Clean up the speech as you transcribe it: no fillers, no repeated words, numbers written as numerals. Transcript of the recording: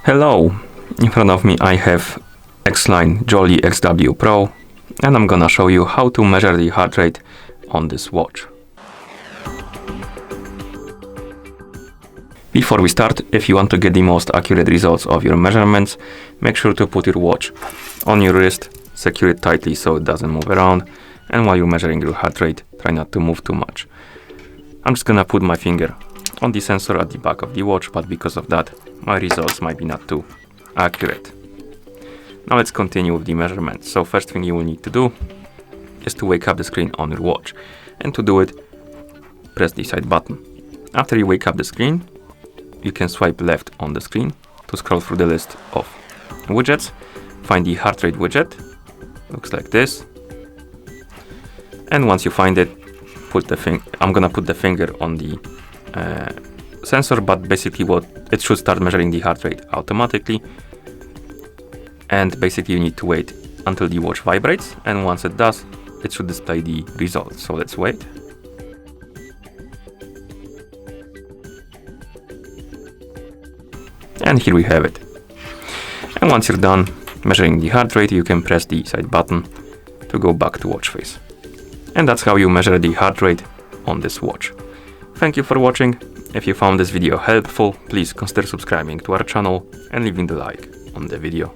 Hello, in front of me I have Xlyne Joli XW Pro, and I'm gonna show you how to measure the heart rate on this watch. Before we start, if you want to get the most accurate results of your measurements, make sure to put your watch on your wrist, secure it tightly so it doesn't move around, and while you're measuring your heart rate, try not to move too much. I'm just gonna put my finger on the sensor at the back of the watch, but because of that, my results might be not too accurate. Now let's continue with the measurement. So first thing you will need to do is to wake up the screen on your watch. And to do it, press the side button. After you wake up the screen, you can swipe left on the screen to scroll through the list of widgets. Find the heart rate widget, looks like this. And once you find it, I'm gonna put the finger on the sensor, but basically it should start measuring the heart rate automatically. And basically you need to wait until the watch vibrates, and once it does, it should display the results. So let's wait. And here we have it. And once you're done measuring the heart rate, you can press the side button to go back to watch face. And that's how you measure the heart rate on this watch. Thank you for watching. If you found this video helpful, please consider subscribing to our channel and leaving the like on the video.